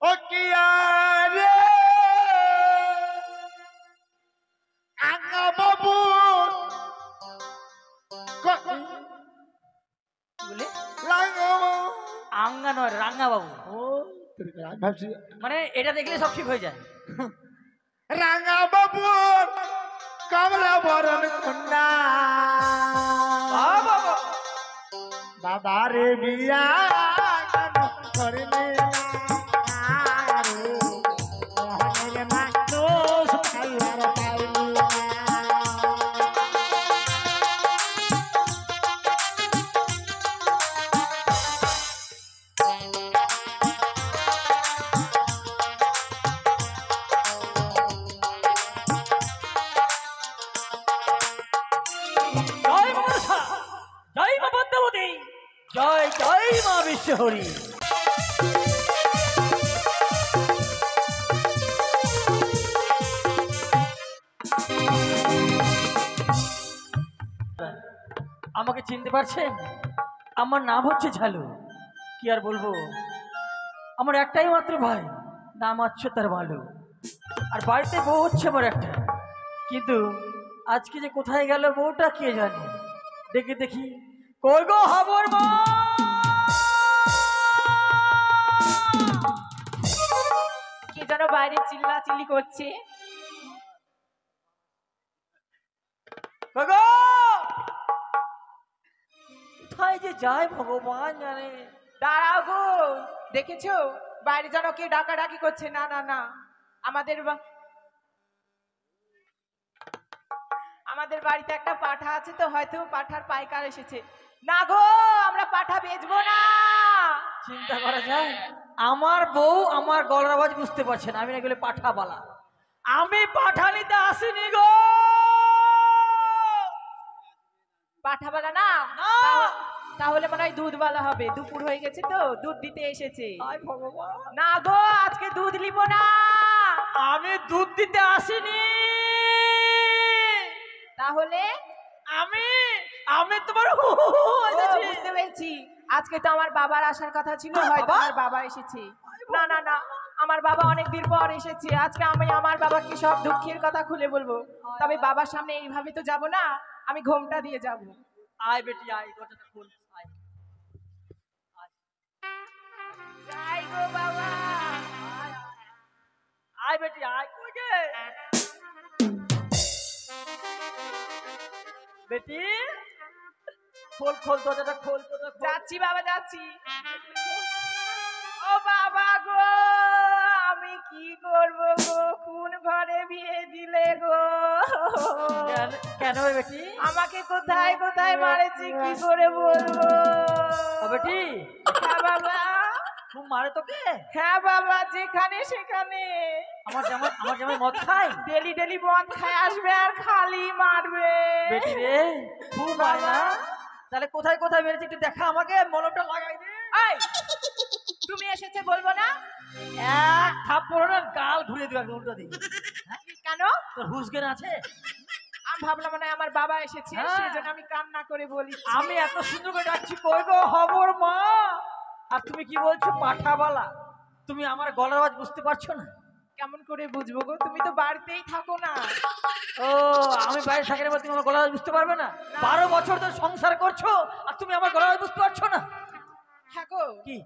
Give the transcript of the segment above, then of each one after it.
ও কি আরে আঙ্গা বাবু বলে রাঙ্গা বাবু আঙ্গা নয় রাঙ্গা বাবু। ও ভাবছি মানে এটা দেখলে সব ঠিক হয়ে যায়। রাঙ্গা বাবু কমলা বরণ কন্যা বাবা দাদা রে বিয়া কেন করলে না রে মোহনের মানুষ খাইবার পাইলি না। জয় মনসা, জয় মা পদ্মাবতী, জয় জয় মা বিশ্বহরি। আমাকে চিনতে পারছেন? আমার নাম হচ্ছে ঝালু। কি আর বলবো, আমার একটাই মাত্র ভাই, নাম হচ্ছে তার ভালো। আর বাড়িতে বউ হচ্ছে আমার একটা, কিন্তু আজকে যে কোথায় গেল বউটা কে জানে। দেখি দেখি, কই গো হাবর মা, কে যেন বাইরে চিল্লাচিল্লি করছে। কই গো? কোথায় যে যায় ভগবান জানে। দাঁড়াও গো, দেখেছো বাইরে যেন কে ডাকাডাকি করছে। না না না, আমাদের আমাদের বাড়িতে একটা পাঠা আছে, তো হয়তো পাঠার পাইকার এসেছে। না গো, আমরা পাঠা বেচবো না। চিন্তা করা যায়, আমার বউ আমার গলার আওয়াজ বুঝতে পারছে না, আমি না গেলে পাঠা বালা। আমি পাঠা নিতে আসিনি গো। পাঠাওয়ালা না? না। তাহলে মনে হয় দুধওয়ালা হবে। দুপুর হয়ে গেছে তো, দুধ দিতে এসেছে। হায় ভগবান, না গো, আজকে দুধ নিব না। আমি দুধ দিতে আসিনি। তাহলে আমি আমি তোমার ও, বুঝতে পেরেছি, আজকে তো আমার বাবার আসার কথা ছিল, হয়তো বাবা? আমার বাবা এসেছে। না না না, আমার বাবা অনেকদিন পর এসেছে। আজকে আমি আমার বাবাকে সব দুঃখের কথা খুলে বলবো। তবে বাবার সামনে এইভাবে তো যাব না, আমি ঘোমটা দিয়ে যাব। আয় বেটি আয়, দরজাটা খোল আয়। যাই গো বাবা। আয় বেটি আয়, কই গে বেটি? খোল খোল দরজাটা খোল, দরজা খোল। যাচ্ছি বাবা, যাচ্ছি। ও বাবা গো, আমি কি করব গো, কোন ঘরে বিয়ে দিলে গো? কেন রে বেটি? আমাকে কোথায় কোথায় মারেছি, কি করে বলবো? ও বেটি, হ্যাঁ বাবা। খুব মারে তোকে? হ্যাঁ বাবা, যেখানে সেখানে আমার জামাই মদ খায়? ডেলি ডেলি মদ খায় আসবে আর খালি মারবে। বেটি রে, খুব মারে না? তাহলে কোথায় কোথায় মেরেছি একটু দেখা আমাকে, মলমটা লাগাই দে। এই, তুমি এসেছে বলবো না? এক থাপ্পড় না গাল ঘুরিয়ে দিও, একদম উল্টো দিকে। কেন? তোর হুঁশ জ্ঞান আছে? আমি ভাবলাম মনে হয় আমার বাবা এসেছে, হ্যাঁ। সেজন্য আমি কান্না করে বলি। আমি এত সুন্দর করে ডাকছি, কই গো হবর মা, আর তুমি কি বলছো পাঠাবালা? তুমি আমার গলার আওয়াজ বুঝতে পারছো না? কেমন করে বুঝবো গো, তুমি তো বাড়িতেই থাকো না। ও, আমি বাইরে থাকি না বলে তুমি আমার গলার আওয়াজ বুঝতে পারবে না? 12 বছর ধরে সংসার করছো আর তুমি আমার গলার আওয়াজ বুঝতে পারছো না? হ্যাঁ গো। কি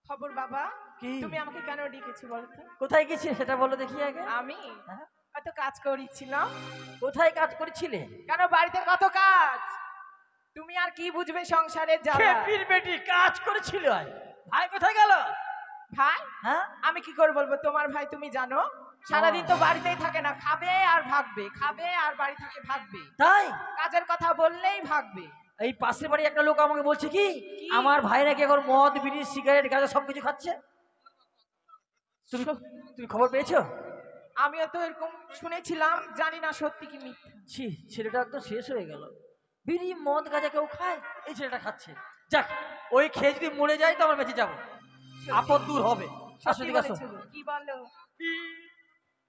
খবর বাবা, কি? তুমি আমাকে কেন ডেকেছো বলো তো? কোথায় গেছিলে সেটা বলো দেখি আগে। আমি হ্যাঁ? হয়তো কাজ করেছিলাম। কোথায় কাজ করেছিলে? কেন, বাড়িতে কত কাজ, তুমি আর কি বুঝবে সংসারের জ্বালা। খেপির বেটি, কাজ করেছিল। আর ভাই কোথায় গেল? ভাই? হ্যাঁ, আমি কি করে বলবো, তোমার ভাই তুমি জানো, সারাদিন তো বাড়িতেই থাকে না, খাবে আর ভাগবে, খাবে আর বাড়ি থেকে ভাগবে। তাই? কাজের কথা বললেই ভাগবে। এই পাশের বাড়ি একটা লোক আমাকে বলছে কি কি? আমার ভাই নাকি এখন মদ বিড়ি সিগারেট গাঁজা সবকিছু খাচ্ছে। তুমি তুমি খবর পেয়েছো? আমিও তো এরকম শুনেছিলাম, জানি না সত্যি কি মিথ্যা। ছি, ছেলেটা একদম শেষ হয়ে গেল। বিড়ি মদ গাঁজা কেউ খায়? এই ছেলেটা খাচ্ছে। যাক, ওই খেয়ে যদি মরে যায় তো আমরা বেঁচে যাবো, আপদ দূর হবে। আসো সত্যি এদিকে আসো, বলেছো গো। কি বলো?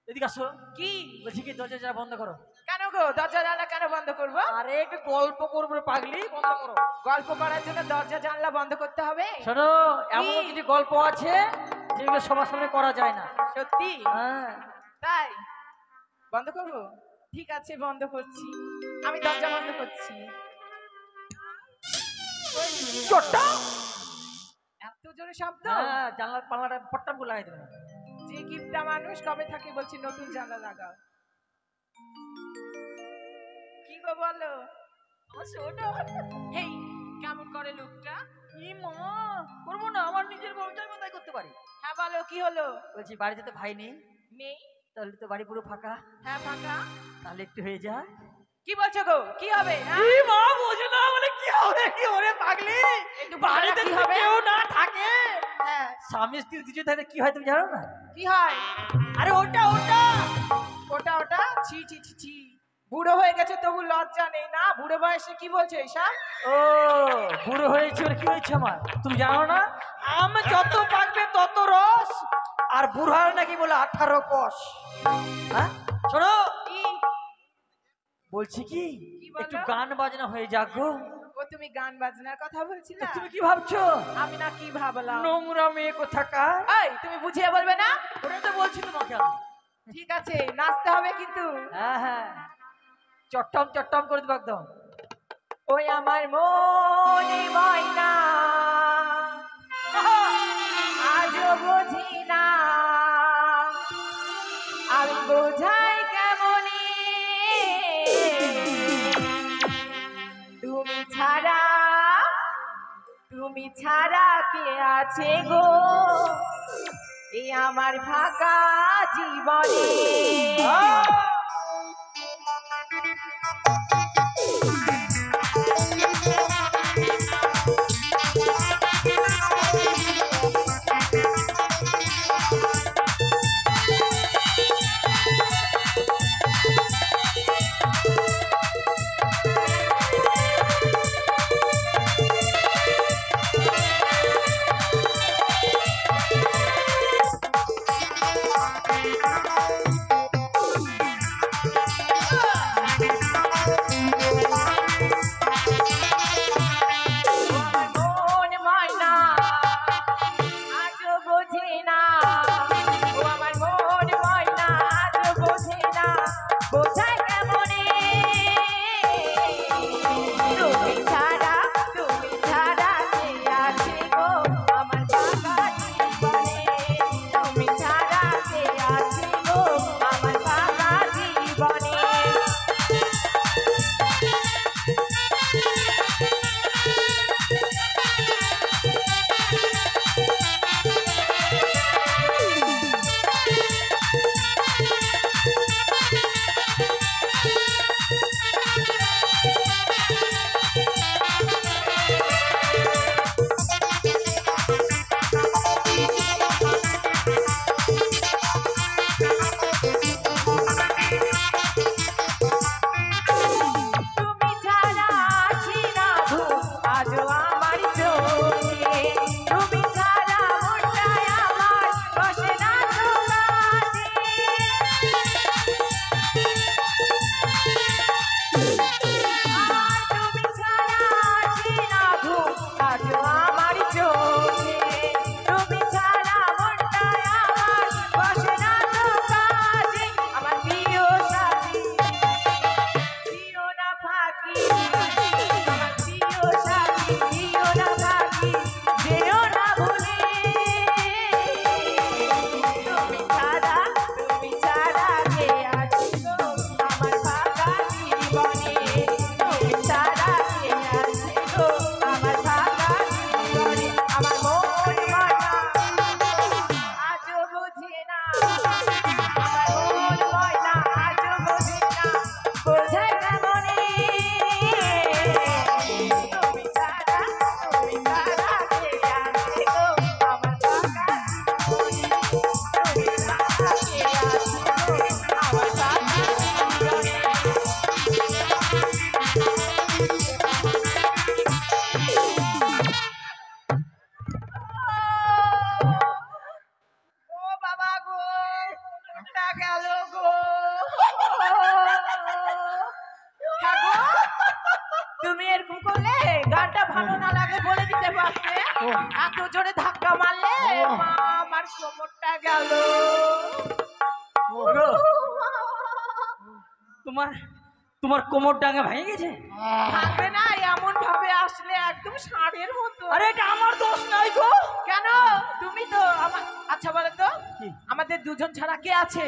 এদিকে আসো। কি? বলছি কি, দরজা যা বন্ধ করো। কেন গো, দরজা জানলা কেন বন্ধ করবো? আরে একটু গল্প করবো রে পাগলি, বন্ধ করো। গল্প করার জন্য দরজা জানলা বন্ধ করতে হবে? শোনো, এমন কিছু গল্প আছে যে এগুলো সবার সামনে করা যায় না। সত্যি হ্যাঁ তাই বন্ধ করবো? ঠিক আছে বন্ধ করছি, আমি দরজা বন্ধ করছি। চোরটা! এত জোরে শব্দ! হ্যাঁ, জানলার পাল্লাটা পট্টাম করে লাগাই দেবে। যে গিফটটা মানুষ কবে থাকে বলছি নতুন জানলা লাগাও। কি গো বলো? এই কেমন করে লোকটা? ই মা, করবো না, আমার নিজের বউটাই তাই করতে পারি। হ্যাঁ বলো কি হলো? বলছি বাড়িতে তো ভাই নেই, নেই? তাহলে তো বাড়ি পুরো ফাঁকা, হ্যাঁ ফাঁকা। তাহলে একটু হয়ে যায়। কি বলছো গো, কি হবে? হ্যাঁ? ই মা, বোঝো না মানে কি হবে? কি ওরে পাগলি, একটু বাড়িতে কি যদি হবে? কেউ না থাকে, হ্যাঁ স্বামী স্ত্রী দুজন থাকলে কি হয় তুমি জানো না? কি হয়? আরে ওটা ওটা ওটা ওটা ছি ছি ছি ছি, বুড়ো হয়ে গেছে তবু লজ্জা নেই না? বুড়ো বয়সে কি বলছো এইসব? ও বুড়ো হয়েছে, ওর কি হয়েছে আমার তুমি জানো না? আম যত পাকবে তত রস, আর বুড়ার নাকি বলে 18 কোষ। হ্যাঁ শোনো, কি বলছি কি কি বলো? একটু গান বাজনা হয়ে যাক গো। ও তুমি গান বাজনার কথা বলছিলে? তো তুমি কি ভাবছো? আমি না কি ভাবলাম। নোংরা মেয়ে কোথাকার। এই তুমি বুঝিয়ে বলবে না? ওটা তো বলছি তোমাকে আমি। ঠিক আছে নাচতে হবে কিন্তু। হ্যাঁ হ্যাঁ, চট্টম চট্টম করে দেবো একদম। ওই আমার মনে ময়না আজও বুঝি না, আমি বোঝাই কেমনি তুমি ছাড়া কে আছে গো এই আমার ফাঁকা জীবনে। তুমি এরকম করলে গানটা ভালো না লাগে বলে দিতে পারতে, এত জোরে ধাক্কা মারলে মা আমার কোমরটা গেল। ওগো, তোমার তোমার কোমর ডাঙ্গা ভেঙে গেছে? থাকবে না, এমন ভাবে আসলে একদম ষাঁড়ের মতো। আরে এটা আমার দোষ নাই গো। কেন? তুমি তো আমার। আচ্ছা বলো তো, কি? আমাদের দুজন ছাড়া কে আছে?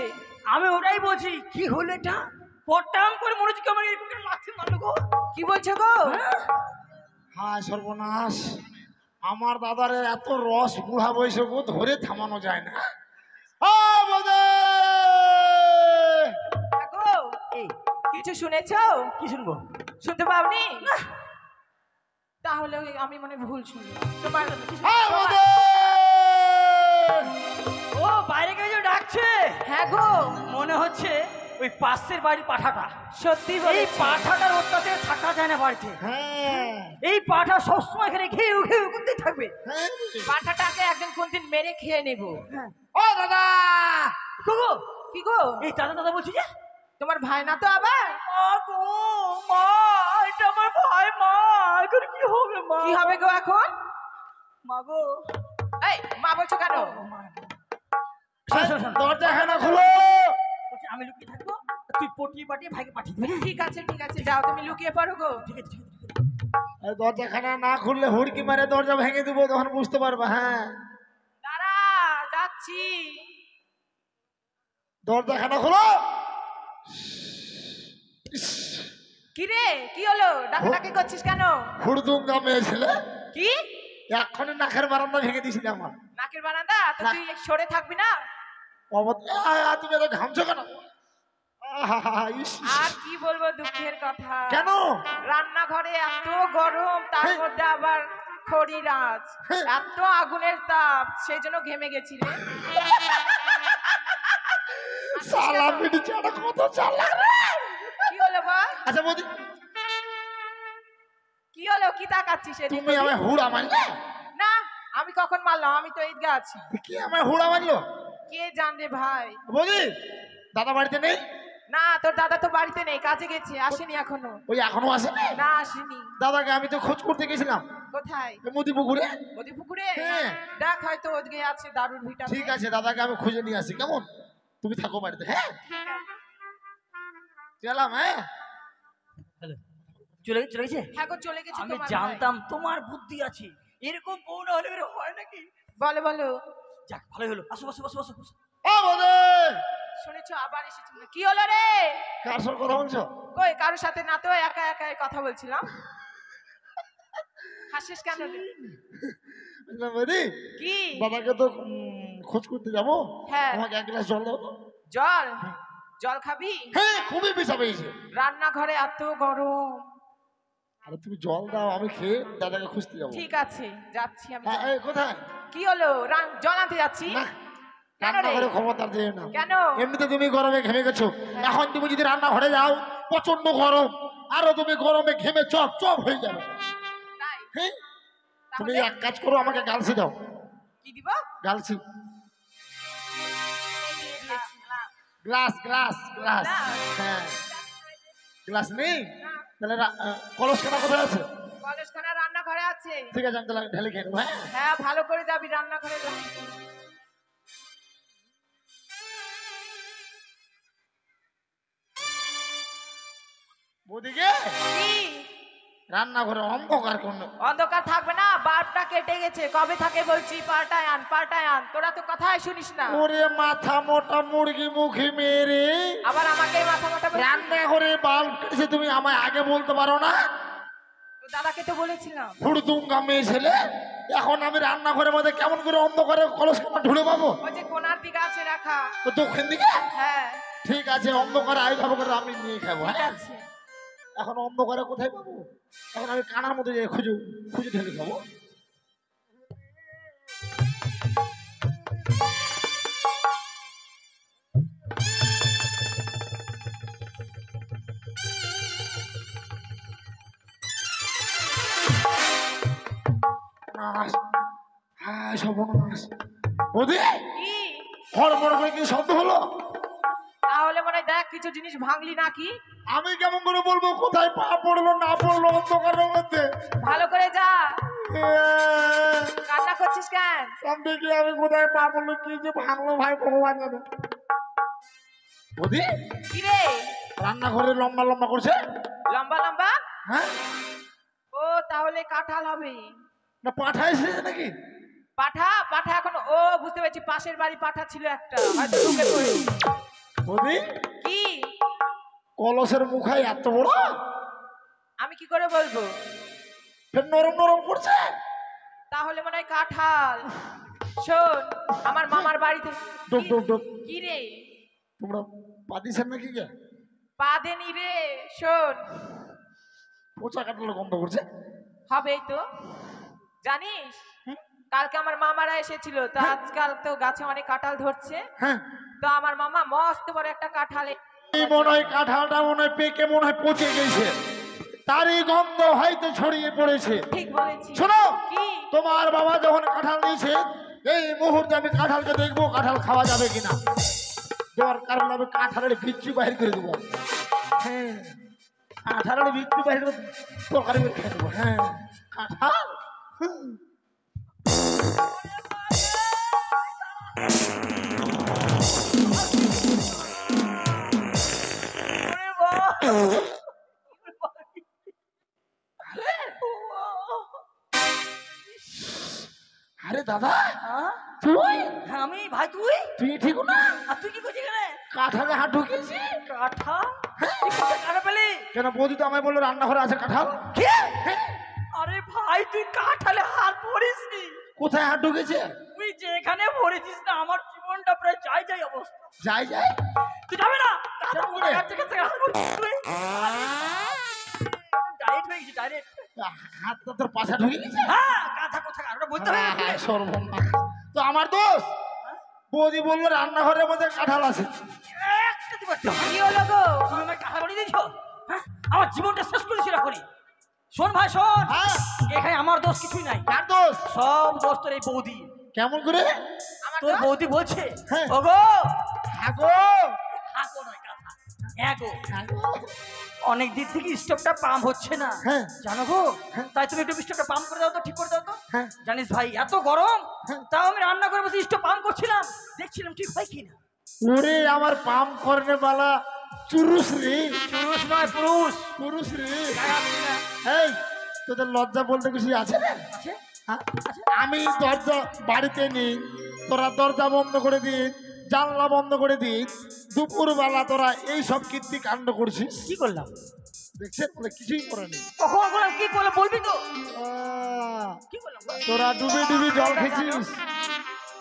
আমি ওটাই বলছি, কি হলো এটা? পটাম করে মনে হচ্ছে কি আমার এরকম করে লাথি মারলো গো। কি বলছো গো? হায় সর্বনাশ, আমার দাদার এত রস বুড়া বয়সে গো ধরে থামানো যায় না। ও বোধে! হ্যাঁ গো, এই কিছু শুনেছো? কি শুনবো? শুনতে পাওনি? তাহলে আমি মনে ভুল শুনলাম। তোমার বোধে! ও বাইরে গিয়ে যে ডাকছে, হ্যাঁ গো, মনে হচ্ছে ওই পাশের বাড়ির পাঠাটা। সত্যি এই বলেছি। পাঠাটার অত্যাচারে থাকা যায় না বাড়িতে। হ্যাঁ, এই পাঠা সবসময় এখানে ঘেউ ঘেউ করতেই থাকবে। হ্যাঁ। পাঠাটাকে একদিন কোনদিন মেরে খেয়ে নেব। ও দাদা! গো, কি গো? এই দাদা দাদা বলছি যে, তোমার ভাই না তো আবার? মা গো, মা, এটা আমার ভাই। মা, এখন কি হবে মা? কি হবে গো এখন? মা গো, এই মা বলছো কেন? শোন, শোন, শোন। দরজাখানা খুলো। বলছি, আমি লুকিয়ে থাকবো, তুই পটিয়ে পাঠিয়ে ভাইকে পাঠিয়ে দিবি। ঠিক আছে ঠিক আছে, যাও তুমি লুকিয়ে পড়ো গো। ঠিক আছে, ঠিক আছে, ঠিক আছে। এই দরজাখানা না খুললে হুড়কি মারে দরজা ভেঙে দিব, তখন বুঝতে পারবা। হ্যাঁ, দাঁড়া, যাচ্ছি। দরজাখানা খুলো। কি রে, কি হলো? ডাকাডাকি করছিস কেন? হুড়দুঙ্গা মেয়ে ছেলে, কি? এক্ষণে নাকের বারান্দা ভেঙে দিয়েছিল আমার। নাকের বারান্দা? তো তুই সরে থাকবি না? তুমি এত ঘামছো কেন? আহা, ইস, ইস। আর কি বলবো দুঃখের কথা। কেন? রান্নাঘরে এত গরম, তার হ্যাঁ। মধ্যে আবার খড়িরাজ, হ্যাঁ। এত আগুনের তাপ, সেই জন্য ঘেমে গেছি রে। সালা মিটি চাটা কত চালাক রে! কি হলো বল? আচ্ছা বৌদি, কি হলো? কি তাকাচ্ছিস এদিক তুমি ওদিক? আমায় হুড়া মারলে? না, আমি কখন মারলাম? আমি তো ঈদগাহ আছি। কি আমায় হুড়া মারলো? কে জানবে ভাই? বৌদি, দাদা বাড়িতে নেই? না, তোর দাদা তো বাড়িতে নেই, কাজে গেছে, আসেনি এখনো। ওই এখনো আসেনি? না, আসেনি। দাদাকে আমি তো খোঁজ করতে গেছিলাম কোথায়? মুদি পুকুরে। ওদি পুকুরে? হ্যাঁ। দেখ, হয়তো ওদিকে আছে দারুর ভিটা। ঠিক আছে, দাদাকে আমি খুঁজে নিয়ে আসি, কেমন? তুমি থাকো বাড়িতে। হ্যাঁ, গেলাম। হ্যাঁ, হ্যালো, চলে চলে গেছে? হ্যাঁ গো, চলে গেছে আমি তোমার ভাই। জানতাম তোমার বুদ্ধি আছে, এরকম বউ না হলে বের হয় নাকি? বলো বলো। যাক, ভালোই হলো। আসো, বসো, বসো, বসো, বসো। ও বৌদি, শুনেছো আবার এসেছিল? কি হলো রে? কার সঙ্গে কথা বলছো? কই, কারোর সাথে না তো, একা একাই কথা বলছিলাম। হাসিস কেন রে? না বৌদি, কি? দাদাকে তো খোঁজ করতে যাবো। হ্যাঁ। আমাকে এক গ্লাস জল দাও তো। জল? জল খাবি? হ্যাঁ, খুবই পেশা পেয়েছে। রান্নাঘরে এত গরম। আরে তুমি জল দাও, আমি খেয়ে দাদাকে খুঁজতে যাবো। ঠিক আছে, যাচ্ছি আমি। হ্যাঁ, এই কোথায়? কি হলো? জল আনতে যাচ্ছি। না, কেন রান্না রে? করে খবরদার দিও না। কেন? এমনিতে তুমি গরমে ঘেমে গেছো, এখন তুমি যদি রান্না ঘরে যাও, প্রচন্ড গরম, আরো তুমি গরমে ঘেমে চপ চপ হয়ে যাবে। তাই? হ্যাঁ, তুমি তাহলে এক কাজ করো, আমাকে গালসি দাও। কি দিব? গালসি, এই দিয়ে দিয়েছি। Glass glass glass. গ্লাস? হ্যাঁ, গ্লাস নেই? না, তাহলে কলসখানা কোথায় আছে? কলেজখানা রান্নাঘরে আছে। ঠিক আছে, আমি তাহলে ঢেলে খেয়ে নেবো। হ্যাঁ, হ্যাঁ, ভালো করে যাবি রান্নাঘরে। বৌদিকে কি? রান্নাঘরে অন্ধকার কোন? অন্ধকার থাকবে না, বাল্বটা কেটে গেছে। কবে থাকে বলছি পাল্টায় আন, পাল্টায় আন। তোরা তো কথাই শুনিস না। ওরে মাথা মোটা মুরগি মুখী মেরে, আবার আমাকে মাথা মোটা বলছিস? রান্নাঘরে বাল্ব কেটেছে, তুমি আমায় আগে বলতে পারো না? তোর দাদাকে তো বলেছিলাম। হুড়দুঙ্গা মেয়ে ছেলে, এখন আমি রান্নাঘরের মধ্যে কেমন করে অন্ধকারে কলসখানা ঢুলে পাবো? ওই যে কোনার দিকে আছে রাখা। তো দক্ষিণ দিকে? হ্যাঁ, ঠিক আছে, অন্ধকারে আই খাবো করে আমি নিয়ে খাবো। ঠিক হ্যাঁ, আছে। এখন অন্ধকারে কোথায় পাবো? এখন আমি কানার মধ্যে যাই খুঁজে খুঁজে ঢেলে খাবো। নাশ, হ্যাঁ সর্বনাশ। বৌদি, কি? হড়বড় করে কি শব্দ হলো? তাহলে মনে হয় দেখ কিছু জিনিস ভাঙলি নাকি। আমি কেমন করে বলবো কোথায় পা পড়লো না পড়লো অন্ধকারের মধ্যে? ভালো করে যা। কান্না করছিস কেন? দেখি আমি কোথায় পা বললো কি যে ভাঙলো ভাই ভগবান জানে। বৌদি কি রে? রান্নাঘরে লম্বা লম্বা করছে। লম্বা লম্বা? হ্যাঁ ও তাহলে কাঁঠাল হবে। না পাঠা এসেছে নাকি? পাঠা পাঠা এখন ও বুঝতে পেরেছি, পাশের বাড়ি পাঠা ছিল একটা, হয়তো ঢুকে পড়েছি। বৌদি কি? কলসের মুখায় এত বড়, আমি কি করে বলবো? ফের নরম নরম করছে। তাহলে মনে হয় কাঁঠাল। শোন, আমার মামার বাড়িতে ডুব ডুব ডুব। কি রে? তোমরা পাদিছেন নাকি কে? পা দেনি রে। শোন, পচা কাটালো গন্ধ করছে। হবেই তো। জানিস কালকে আমার মামারা এসেছিল, তো আজকাল তো গাছে অনেক কাঁঠাল ধরছে, হ্যাঁ তো আমার মামা মস্ত বড় একটা কাঁঠাল এই মনে হয় কাঁঠালটা মনে হয় পেকে মনে হয় পচে গেছে, তারই গন্ধ হয়তো ছড়িয়ে পড়েছে। ঠিক বলেছি। শোনো, কি? তোমার বাবা যখন কাঁঠাল দিয়েছে এই মুহূর্তে আমি কাঁঠালকে দেখবো কাঁঠাল খাওয়া যাবে কিনা। দরকার হলে আমি কাঁঠালের বিচ্ছু বাহির করে দেবো। হ্যাঁ কাঁঠালের বিচ্ছু বাহির করে তরকারি করে খেয়ে দেবো। হ্যাঁ কাঁঠাল আরে দাদা হ্যাঁ? তুই আমি ভাই, তুই তুই ঠিক না? আর তুই কি করছিস এখানে? কাঁঠালে হাত ঢুকিয়েছি। কাঁঠাল? তুই কোথায় কাঁঠাল পেলি? কেন বৌদি তো আমায় বললো রান্নাঘরে আছে কাঁঠাল। কি? আরে ভাই, তুই কাঁঠালে হাত পড়িস নি। কোথায় হাত ঢুকেছে? তুই যেখানে পড়েছিস না, আমার জীবনটা প্রায় যাই যাই অবস্থা। যাই যাই তুই যাবে না? কেমন করে? ডাইরেক্ট হয়ে গেছি, ডাইরেক্ট। হাতটা তোর পাশা ঢুকে গেছে। হ্যাঁ, গাধা কোথাকার, ওটা বলতে হবে না। সর্বনাশ, তো আমার দোষ। বৌদি বললো রান্নাঘরের মধ্যে কাঁঠাল আছে। একটা দিবার তো। কি হলো গো? তুমি আমায় কাঁঠাল বানিয়ে দিয়েছো? হ্যাঁ, আমার জীবনটা শেষ করেছিল এখনই। শোন ভাই শোন, হ্যাঁ এখানে আমার দোষ কিছুই নাই। কার দোষ? সব দোষ তোর এই বৌদি। কেমন করে? আমার তোর দোষ? বৌদি বলছে হ্যাঁ। ওগো, হাগো হাগো নয় কাঁথা, এগো। হাগো। অনেক দিন থেকে স্টোভটা পাম্প হচ্ছে না, হ্যাঁ। জানো গো। হ্যাঁ। তাই তুমি একটু স্টোভটা পাম্প করে দাও তো, ঠিক করে দাও তো। হ্যাঁ। জানিস ভাই, এত গরম, হ্যাঁ। তাও আমি রান্না করে বসে স্টোভ পাম্প করছিলাম, দেখছিলাম ঠিক হয় কিনা। ওরে আমার পাম করনে বালা চুরুস রে। পুরুষ নয়, পুরুষ। পুরুষ রে। গায়ে হাত দিবি না। এই তোদের লজ্জা বলতে কিছু আছে না? আছে? হ্যাঁ? আমি দরজা বাড়িতে নেই, তোরা দরজা বন্ধ করে দিন, জানলা বন্ধ করে দিন, দুপুরবেলা তোরা এই সব কীর্তি কাণ্ড করছিস। কি করলাম? দেখছেন বলে কিছুই করেনি। কখন করলাম, কি করলাম বলবি তো? কি করলাম? তোরা ডুবে ডুবে জল খেয়েছিস।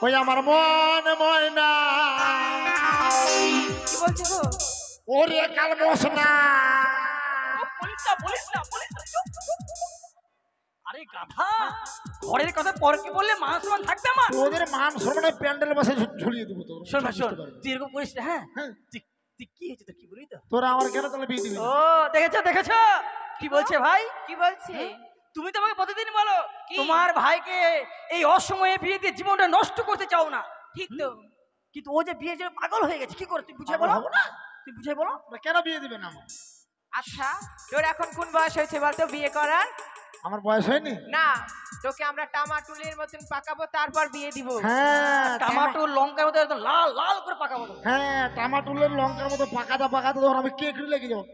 ওই আমার মন ময়না কি বলছো গো? ওরে কাল মশনা। বলিস না, বলিস না, বলিস না, চুপ, চুপ, চুপ। আরে গাধা, ঘরের কথা পর কি বললে মান সম্মান থাকবে আমার? তোদের মান সম্মানে প্যান্ডেল বাসে ঝুলিয়ে দেবো তোর। শোন ভাই শোন, তুই এরকম করিস না, হ্যাঁ? হ্যাঁ। তুই তুই কি হয়েছে তো, কি বলি তো? তোরা আমার কেন তাহলে বিয়ে দিবি? ও দেখেছো দেখেছো, কি বলছে ভাই? কি বলছে? তুমি তো আমাকে প্রতিদিন বলো কি? তোমার ভাইকে এই অসময়ে বিয়ে দিয়ে জীবনটা নষ্ট করতে চাও না। ঠিক তো। কিন্তু ও যে বিয়ে যে পাগল হয়ে গেছে, কি করে তুই বুঝাই বলো? হবো না? তুই বুঝাই বলো। তোরা কেন বিয়ে দিবে না আমার? আচ্ছা, তোর এখন কোন বয়স হয়েছে বলতো বিয়ে করার? আমার বয়স হয়নি। না, তোকে আমরা টামাটুলের মতন পাকাবো, তারপর বিয়ে দিব। হ্যাঁ টমাটো লঙ্কার মতো একদম লাল লাল করে পাকাবো তো। হ্যাঁ টামাটুলের লঙ্কার মতো পাকাতে পাকাতে তখন আমি কেকড়ি লেগে যাবো,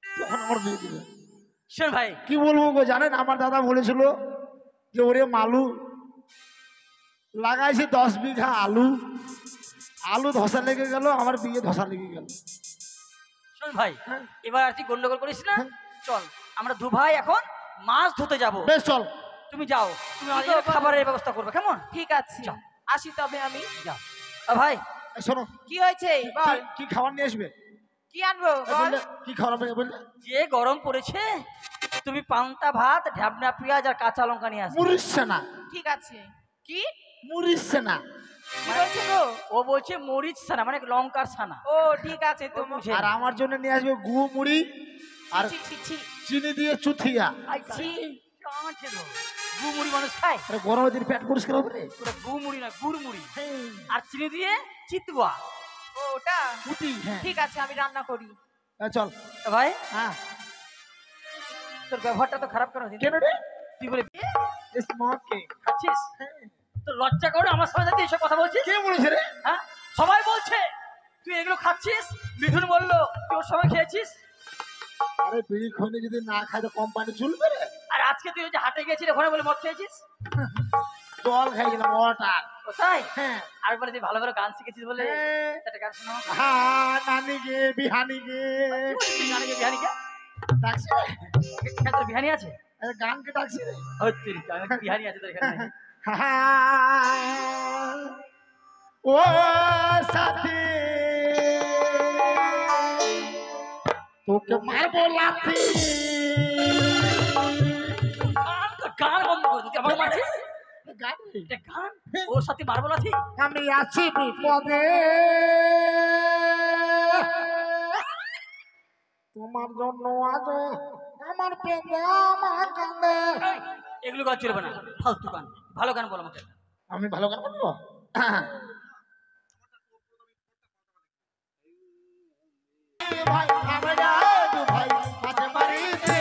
তখন আমার বিয়ে দিবে। শোন ভাই, কি বলবো গো, জানেন আমার দাদা বলেছিল যে ওরে মালু লাগাইছে 10 বিঘা আলু, আলু ধসা লেগে গেল, আমার বিয়ে ধসা লেগে গেল। শোন ভাই, হ্যাঁ। এবার আর তুই গন্ডগোল করিস না। হ্যাঁ। চল আমরা দু ভাই এখন মাছ ধুতে যাব। বেশ চল। তুমি যাও, তুমি আমাদের তো জন্য খাবারের ব্যবস্থা করবে, কেমন? ঠিক আছে, চল। আসি তবে আমি। যাও। ভাই এই শোনো, কি হয়েছে বল? কি খাবার নিয়ে আসবে? কি আনবো এই বল? বললে, কি খাবার হবে বললে? যে গরম পড়েছে, তুমি পান্তা ভাত, ঢ্যাবনা পেঁয়াজ আর কাঁচা লঙ্কা নিয়ে আসবে। মুড়িচ্ছে না, ঠিক আছে। কি মুড়িচ্ছে না। কি বলছো গো? ও বলছে মরিচ ছানা, মানে লঙ্কার ছানা। ও ঠিক আছে ও তুমি। বুঝে আর আমার জন্য নিয়ে আসবে গু মুড়ি আর ছি ছি ছি। চিনি দিয়ে চুথিয়া। আই ছি, কাঁচে দাও। গুড়মুড়ি মানুষ খায়? আরে গরমের দিন পেট পরিষ্কার হবে রে। ওটা গুড়মুড়ি না, গুড়মুড়ি। আর চিনি দিয়ে চিতগুয়া। ও ওটা পুটি, হ্যাঁ। ঠিক আছে, আমি রান্না করি। চল। ভাই হ্যাঁ তোর ব্যবহারটা তো খারাপ কেন দিন? কেন রে? তুই বলে বিয়ে স্মোকিং। খাচ্ছিস? তো লজ্জা করে আমার সামনে দাঁড়িয়ে এসব কথা বলছিস? কে বলেছে রে? হ্যাঁ, সবাই বলছে তুই এগুলো খাচ্ছিস। মিঠুন বললো তুই ওর সময় খেয়েছিস। আরে বিড়ি খনি যদি না খাই তো কোম্পানি চলবে রে? আর আজকে তুই ওই যে হাটে গেছিস ওখানে বলে মদ খেয়েছিস। জল খাইছিলাম ওয়াটার। কোথায়? হ্যাঁ আর বলে তুই ভালো ভালো গান শিখেছিস বলে হ্যাঁ। একটা গান শোনা। হ্যাঁ নানি গে বিহানি গে গানকে বিহানি কে ডাকছি রে। এখানে তোর বিহানি আছে? আরে গানকে ডাকছি রে। হচ্ছে বিহানি আছে তোর এখানে? হ্যাঁ, ও সাথী তোকে মারবো লাথি। গান তো গান বন্ধ করে দিতে আমাকে মারছিস। গান রে। এটা গান? ওর সাথে মারবো লাথি? আমি আছি বিপদে তোমার জন্য আজ আমার পেঁদে আমার কাঁদে। এই, এগুলো গান চলবে না, ফালতু গান। ভালো গান বল আমাকে। আমি ভালো গান বলবো? ভাই আমরা দু ভাই মাঝে মারিতে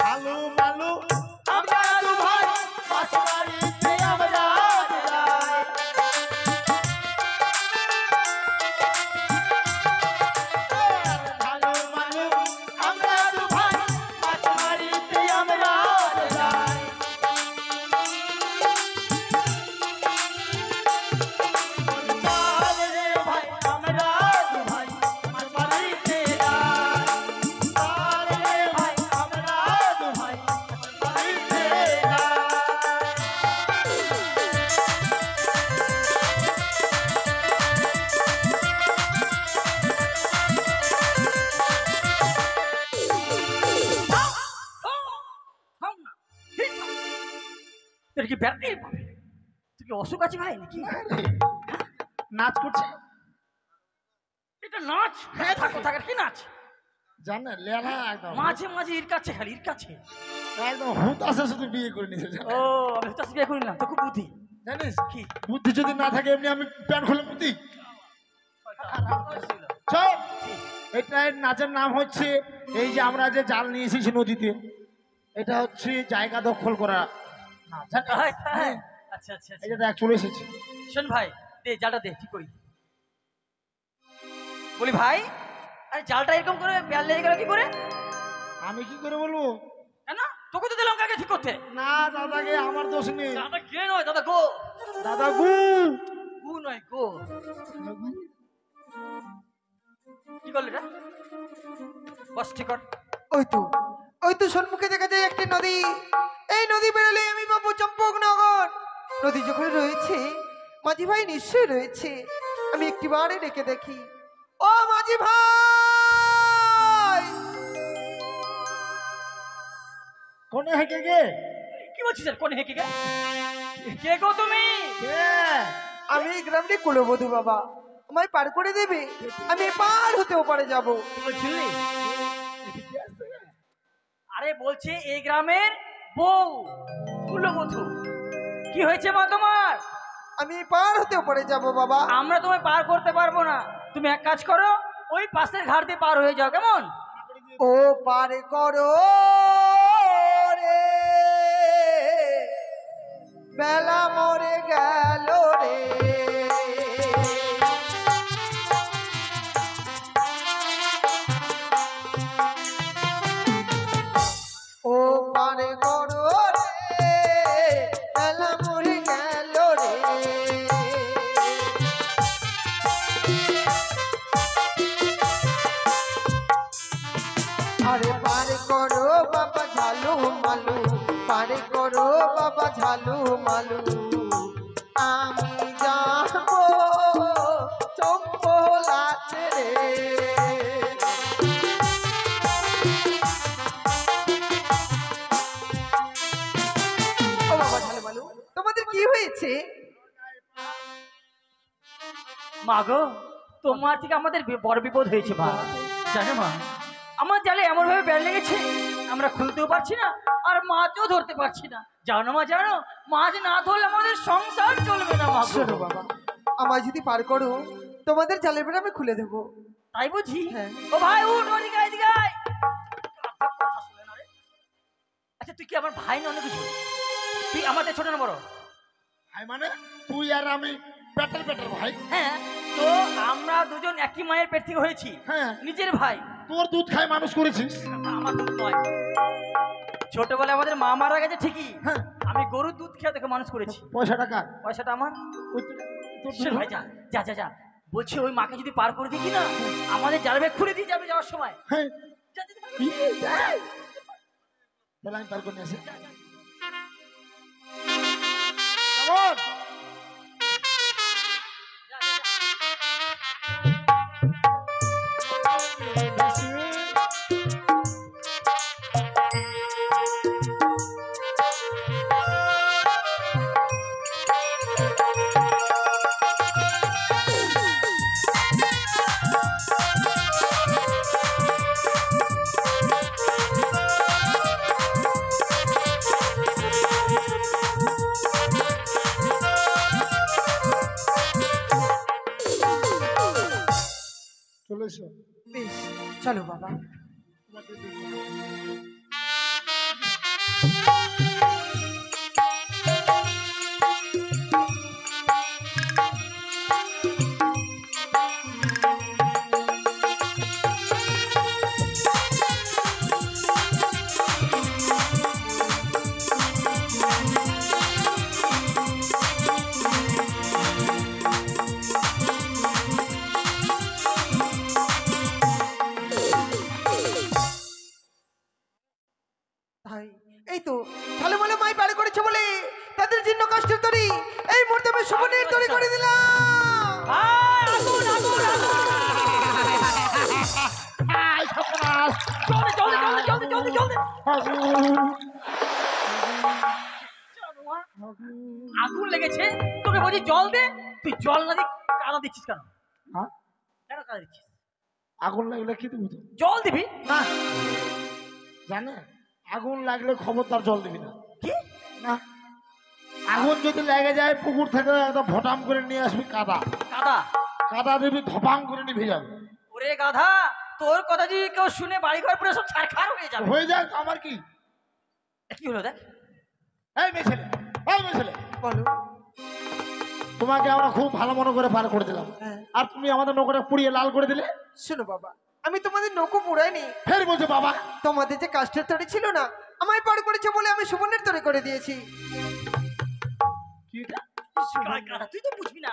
ভালো ভালো আমরা দু ভাই মাঝে মারিতে আমরা যাই। ভালো ভালো আমরা দু ভাই মাঝে মারিতে আমরা যাই। চল রে ভাই আমরা দু ভাই মাঝে মারিতে যাই। চল রে ভাই আমরা দু ভাই মাঝে মারিতে যাই। তোর কি ব্যাপার? তুই কি অসুখ আছে ভাই নাকি? নাচ করছে এটা নাচ? হ্যাঁ, থাকো থাকার কি নাচ? জানে লেলা একদম মাঝে মাঝে ইরকাচ্ছে, খালি ইরকাচ্ছে। একদম হুত আছে শুধু বিয়ে করে নিয়েছে জানে? ও আমি তো বিয়ে করি না, তো খুব বুদ্ধি। জানিস কি? বুদ্ধি যদি না থাকে এমনি আমি প্যান্ট খুলে বুদ্ধি চল। এটা এর নাচের নাম হচ্ছে এই যে আমরা যে জাল নিয়ে এসেছি নদীতে, এটা হচ্ছে জায়গা দখল করা নাচ, জানিস? হ্যাঁ। আচ্ছা আচ্ছা এই আচ্ছা। যে দেখ চলে এসেছি। শোন ভাই, দে জালটা দে, ঠিক করি। বলি ভাই, আরে জালটা এরকম করে বেল লেগে গেল কি করে? আমি কি করে বলবো? কেন? তোকে তো দিলাম কাকে ঠিক করতে। না দাদাকে আমার দোষ নেই। দাদা কে নয়, দাদা গো। দাদা গু গু নয় গো। কি করলি রে? বস ঠিক কর। ওই তো সম্মুখে দেখা যায় একটি নদী। এই নদী বেরোলে আমি পাবো চম্পকনগর। নদী যখন রয়েছে, মাঝি ভাই নিশ্চয়ই রয়েছে। আমি একটি বারে ডেকে দেখি, ও মাঝি ভাই। কোনে হেঁকে গে? কি বলছিস স্যার? কোন হেঁকে গে? কে গো তুমি? আমি এই গ্রামটি কুলবধূ বাবা, আমায় পার করে দেবে? আমি পার হতে ওপারে যাব। কি বলছিলি? আরে বলছে এই গ্রামের বউ কুলবধূ। কি হয়েছে মা তোমার? আমি পার হতে ওপারে যাব বাবা। আমরা তোমায় পার করতে পারবো না। তুমি এক কাজ করো, ওই পাশের ঘাট দিয়ে পার হয়ে যাও, কেমন? ও পার করো রে, বেলা মরে গেল রে। ও পার করো রে, বেলা মরে গেল রে। আরে পার করো বাবা ঝালু মালু, পার করো বাবা ঝালু মালু। আমি যাবো চম্পলাতে রে। ও বাবা ঝালু মালু, তোমাদের কি হয়েছে? মা গো, তোমার থেকে আমাদের বড় বিপদ হয়েছে মা। জানো মা, আমার জালে এমন ভাবে বেড় লেগেছে, আমরা খুলতেও পারছি না, আর মাছও ধরতে পারছি না। জানো মা, জানো মাছ না ধরলে আমাদের সংসার চলবে না মা গো। শোনো বাবা, আমায় যদি পার করো তোমাদের জালের বেড়া আমি খুলে দেবো। তাই বুঝি? হ্যাঁ। ও ভাই উঠ, ওদিকে আয়, এদিকে আয়। কথা শুনে না রে। আচ্ছা তুই কি আমার ভাই না অন্য কিছু? তুই আমাদের ছোট না বড়? ভাই মানে তুই আর আমি পেটের পেটের ভাই। হ্যাঁ, তো আমরা দুজন একই মায়ের পেট থেকে হয়েছি। হ্যাঁ, নিজের ভাই। তোর দুধ খাই মানুষ করেছিস। আমার দুধ নয়, ছোটবেলায় আমাদের মা মারা গেছে ঠিকই, হ্যাঁ, আমি গরুর দুধ খেয়ে তোকে মানুষ করেছি। পয়সা টাকা পয়সাটা আমার। তোর শোন ভাই, যা যা যা যা, বলছি ওই মাকে যদি পার করে দিই না, আমাদের জাল ব্যাগ খুলে দিয়ে যাবে যাওয়ার সময়। হ্যাঁ, যা, যা, যা, তাহলে আমি পার করে নিয়ে আসি। যা, যা। কেমন? যা, যা, যা। চলে এসো। বেশ, চলো বাবা। তোমাকে দেখবো। ভাই, এই তো ভালো ভালো মাই পার করেছে বলে তাদের জন্য কষ্টের তরি এই মুহূর্তে আমি সুবর্ণের তরি করে দিলাম। ভাই, আগুন, আগুন, আগুন। আয় সর্বনাশ! জলদি, জলদি, জলদি, জলদি, জলদি, জলদি। আগুন! চলো, মা। আগুন লেগেছে, তোকে বলছি জল দে, তুই জল না দিয়ে কাদা দিচ্ছিস কেন? হ্যাঁ? কেন কাদা দিচ্ছিস? আগুন লাগলে কি দেবো তো? জল দিবি না, জানে আগুন লাগলে খবরদার জল দিবি না। কি? না, আগুন যদি লেগে যায় পুকুর থেকে একদম ভটাম করে নিয়ে আসবি কাদা। কাদা? কাদা দিবি, ধপাং করে নিভে যাবে। ওরে গাধা, তোর কথা যদি কেউ শুনে বাড়ি ঘর পুরো সব ছাড়খাড় হয়ে যাবে। হয়ে যাক, আমার কি? কি হলো দেখ? এই মেয়ে ছেলে, এই মেয়ে ছেলে, বলো। তোমাকে আমরা খুব ভালো মনে করে পার করে দিলাম, হ্যাঁ। আর তুমি আমাদের নৌকাটা পুড়িয়ে লাল করে দিলে। শোনো বাবা, আমি তোমাদের নৌকো পুরাইনি। ফের বলছে বাবা। তোমাদের যে কাষ্টের তরি ছিল না, আমায় পার করেছে বলে আমি সুবর্ণের তরি করে দিয়েছি। কি এটা? গাধা, তুই তো বুঝবি না,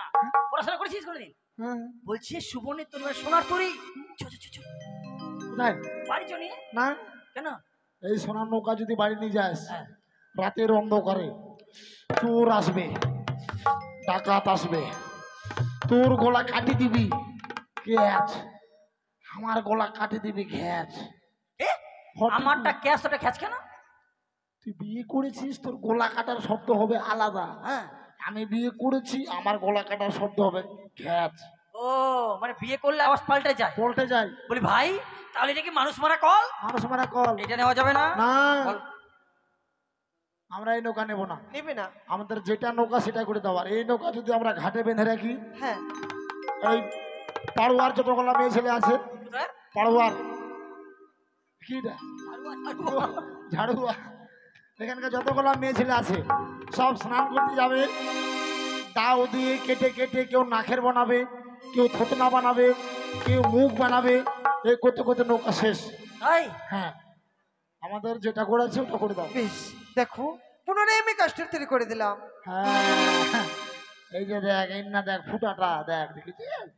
পড়াশোনা করেছিস কোনোদিন? হ্যাঁ, বলছি সুবর্ণের তরি মানে সোনার তরি। চো চো চো চো, কোথায়? বাড়ি চো নিয়ে। না, কেন? এই সোনার নৌকা যদি বাড়ি নিয়ে যাস, হ্যাঁ। রাতের অন্ধকারে চোর আসবে, ডাকাত আসবে, তোর গলা কাটি দিবি গ্যাচ, আমার গলা কাটি দিবি গ্যাচ। এ, আমারটা ক্যাশ, ওটা খ্যাচ কেন? তুই বিয়ে করেছিস, তোর গলা কাটার শব্দ হবে আলাদা। হ্যাঁ। আমি বিয়ে করেছি, আমার গলা কাটার শব্দ হবে গ্যাচ। ও, মানে বিয়ে করলে আওয়াজ পাল্টে যায়। পল্টে যাই। বলি ভাই, তাহলে এটা কি মানুষ মারা কল? মানুষ মারা কল। এটা নেওয়া যাবে না। না, বল। আমরা এই নৌকা নেব না। নেবে না? আমাদের যেটা নৌকা সেটা করে দেওয়ার। এই নৌকা যদি আমরা ঘাটে বেঁধে রাখি, হ্যাঁ। এই পাড়ুয়ার যতগুলো মেয়ে ছেলে আছে, কোথায়? পাড়ুয়ার কি রে? আরুয়া। ঝাড়ুয়া, এখানকার যতগুলো মেয়ে ছেলে আছে সব স্নান করতে যাবে, দাও দিয়ে কেটে কেটে কেউ নাকের বানাবে, কেউ থতনা বানাবে, কেউ মুখ বানাবে, এই করতে করতে নৌকা শেষ। তাই? হ্যাঁ, আমাদের যেটা করেছে ওটা করে দাও। বেশ, দেখো পুনরায় আমি কাষ্টের তরি করে দিলাম। হ্যাঁ, এই যে দেখ, এই না দেখ ফুটাটা দেখ, দেখেছিস?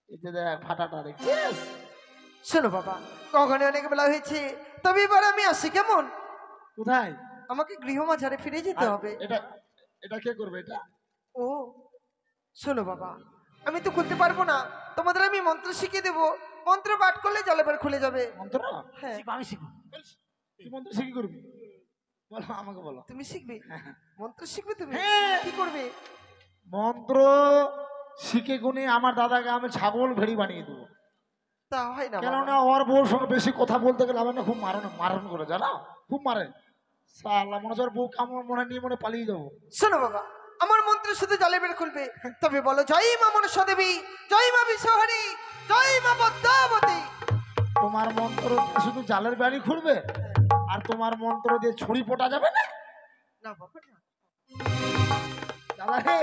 এই যে দেখ ফাটাটা দেখছিস? শোনো বাবা, কখনো অনেক বেলা হয়েছে, তবে এবার আমি আসি কেমন? কোথায়? আমাকে গৃহমাঝারে ফিরে যেতে আর হবে। এটা এটা কে করবে এটা? ও শোনো বাবা, আমি তো খুলতে পারবো না, তোমাদের আমি মন্ত্র শিখিয়ে দেবো, মন্ত্র পাঠ করলে জালেবার খুলে যাবে। মন্ত্র? হ্যাঁ। শিখবো, আমি শিখবো। তুই মন্ত্র শিখি করবি? বলো, আমাকে বলো। তুমি শিখবে? মন্ত্র শিখবে তুমি? হ্যাঁ। কি করবে? মন্ত্র শিখে গুনে আমার দাদাকে আমি ছাগল ভেড়ি বানিয়ে দেবো। তা হয় না বাবা। কেননা ওর বউর সঙ্গে বেশি কথা বলতে গেলে আমার না খুব মারণ মারণ করে, জানো? খুব মারে। সালা মনে হচ্ছে বউ কামড় মনে নিয়ে মনে পালিয়ে যাবো। শোনো বাবা, আমার মন্ত্র শুধু জালে বের খুলবে, তবে বলো জয় মা মনসা দেবী, জয় মা বিশ্বহারী, জয় মা পদ্মাবতী। তোমার মন্ত্র দিয়ে শুধু জালের বাড়ি খুলবে, আর তোমার মন্ত্র দিয়ে ছুরি পোটা যাবে না? না বাবা না। দাদা হে,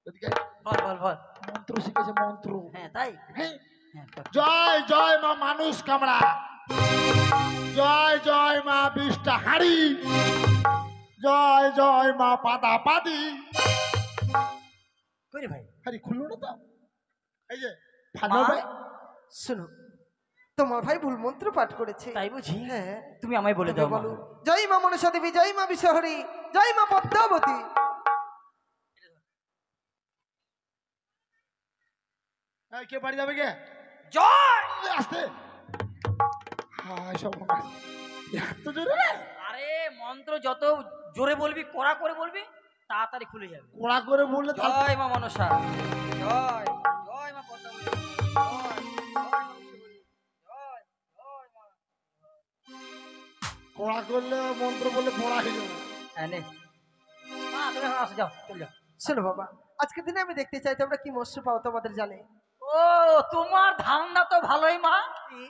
এদিকে আয়। বল বল বল। মন্ত্র শিখেছে মন্ত্র। হ্যাঁ তাই। হ্যাঁ। হ্যাঁ, বল। জয় জয় মা মানুষ কামড়া, জয় জয় মা বিষ্টা হাড়ি, জয় জয় মা পাতা পাতি। কই রে ভাই? আরে খুললো না তো, এই যে মা? ফাজল ভাই। শোনো, তোমার ভাই ভুল মন্ত্র পাঠ করেছে। তাই বুঝি? হ্যাঁ, তুমি আমায় বলে তবে দাও মা। বলো জয় মা মনসা দেবী, জয় মা বিশ্বহারী, জয় মা পদ্মাবতী। এই, কে বাড়ি যাবে কে? জয়। আসতে। হায় সব এত জোরে রে? আরে মন্ত্র যত জোরে বলবি, কড়া করে বলবি, তাড়াতাড়ি খুলে যাবে। কোড়া করে বললে তাহলে জয় মা মনসা, জয় জয় মা পদ্মাবতী, জয় জয় মা বিশ্বহরী, জয় জয় মা। কোড়া করলে মন্ত্র বললে পড়া হয়ে যাবে। হ্যাঁ নে মা, তুমি এখন আসো, যাও চলে যাও। শোনো বাবা, আজকের দিনে আমি দেখতে চাই তোমরা কি মৎস্য পাও তোমাদের জালে। ও তোমার ধান্দা তো ভালোই মা।